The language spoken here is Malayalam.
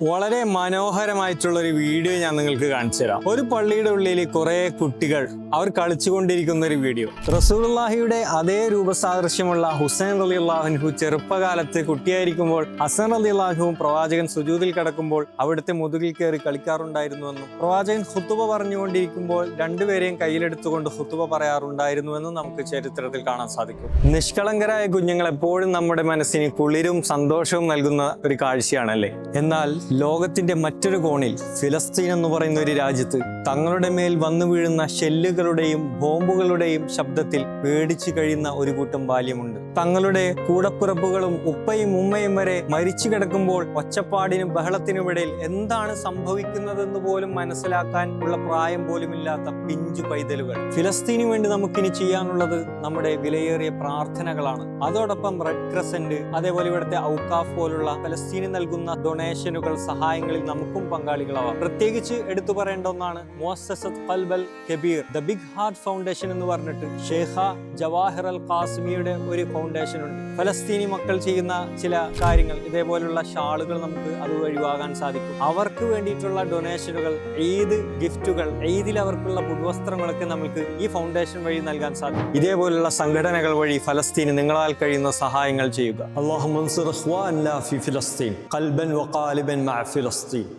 വളരെ മനോഹരമായിട്ടുള്ള ഒരു വീഡിയോ ഞാൻ നിങ്ങൾക്ക് കാണിച്ചു തരാം. ഒരു പള്ളിയുടെ ഉള്ളിൽ കുറെ കുട്ടികൾ അവർ കളിച്ചുകൊണ്ടിരിക്കുന്ന ഒരു വീഡിയോ. റസൂലുള്ളാഹിയുടെ അതേ രൂപസാദൃശ്യമുള്ള ഹുസൈൻ റളിയല്ലാഹു അൻഹു ചെറുപ്പകാലത്ത് കുട്ടിയായിരിക്കുമ്പോൾ ഹസൻ റളിയല്ലാഹുവും പ്രവാചകൻ സുജൂദിൽ കിടക്കുമ്പോൾ അവിടുത്തെ മുതുകിൽ കയറി കളിക്കാറുണ്ടായിരുന്നുവെന്നും പ്രവാചകൻ ഖുതുബ പറഞ്ഞുകൊണ്ടിരിക്കുമ്പോൾ രണ്ടുപേരെയും കയ്യിലെടുത്തുകൊണ്ട് ഖുതുബ പറയാറുണ്ടായിരുന്നുവെന്നും നമുക്ക് ചരിത്രത്തിൽ കാണാൻ സാധിക്കും. നിഷ്കളങ്കരായ കുഞ്ഞുങ്ങൾ എപ്പോഴും നമ്മുടെ മനസ്സിന് കുളിരും സന്തോഷവും നൽകുന്ന ഒരു കാഴ്ചയാണല്ലേ. എന്നാൽ ലോകത്തിന്റെ മറ്റൊരു കോണിൽ ഫിലസ്തീൻ എന്ന് പറയുന്ന ഒരു രാജ്യത്ത് തങ്ങളുടെ മേൽ വന്നു വീഴുന്ന ഷെല്ലുകളുടെയും ബോംബുകളുടെയും ശബ്ദത്തിൽ പേടിച്ചു കഴിയുന്ന ഒരു കൂട്ടം ബാല്യമുണ്ട്. തങ്ങളുടെ കൂടപ്പിറപ്പുകളും ഉപ്പയും ഉമ്മയും വരെ മരിച്ചു കിടക്കുമ്പോൾ ഒച്ചപ്പാടിനും ബഹളത്തിനുമിടയിൽ എന്താണ് സംഭവിക്കുന്നതെന്ന് പോലും മനസ്സിലാക്കാൻ ഉള്ള പ്രായം പോലുമില്ലാത്ത പിഞ്ചു പൈതലുകൾ. ഫിലസ്തീനു വേണ്ടി നമുക്കിനി ചെയ്യാനുള്ളത് നമ്മുടെ വിലയേറിയ പ്രാർത്ഥനകളാണ്. അതോടൊപ്പം റെഡ് ക്രസന്റ്, അതേപോലെ ഇവിടുത്തെ ഔക്കാഫ് പോലുള്ള ഫലസ്തീന് നൽകുന്ന ഡൊണേഷനുകൾ, സഹായങ്ങളിൽ നമുക്കും പങ്കാളികളാവാം. പ്രത്യേകിച്ച് എടുത്തു പറയേണ്ട ഒന്നാണ് Muassasath Khalbal Kabeer, the big heart foundation എന്ന് പറഞ്ഞിട്ട് ഷേഖ ജവാഹിർ അൽ ഖാസിമിയുടെ ഒരു ഫൗണ്ടേഷൻ ഉണ്ട്. ഫലസ്തീനി മക്കൾ ചെയ്യുന്ന ചില കാര്യങ്ങൾ, ഇതേപോലുള്ള ഷാളുകൾ നമുക്ക് അതുവഴി വാങ്ങാൻ സാധിക്കും. അവർക്ക് വേണ്ടിയിട്ടുള്ള ഡൊണേഷനുകൾ, ഈദ് ഗിഫ്റ്റുകൾ, ഈദിൽ അവർക്കുള്ള പുതുവസ്ത്രങ്ങളൊക്കെ നമുക്ക് ഈ ഫൗണ്ടേഷൻ വഴി നൽകാൻ സാധിക്കും. ഇതേപോലുള്ള സംഘടനകൾ വഴി ഫലസ്തീന് നിങ്ങളാൽ കഴിയുന്ന സഹായങ്ങൾ ചെയ്യുക. അല്ലാഹുമ്മ അൻസുർ ഇഖ്വാനനാ ഫി ഫിലസ്തീൻ ഖൽബൻ വഖാലിബൻ മഅ ഫിലസ്തീൻ.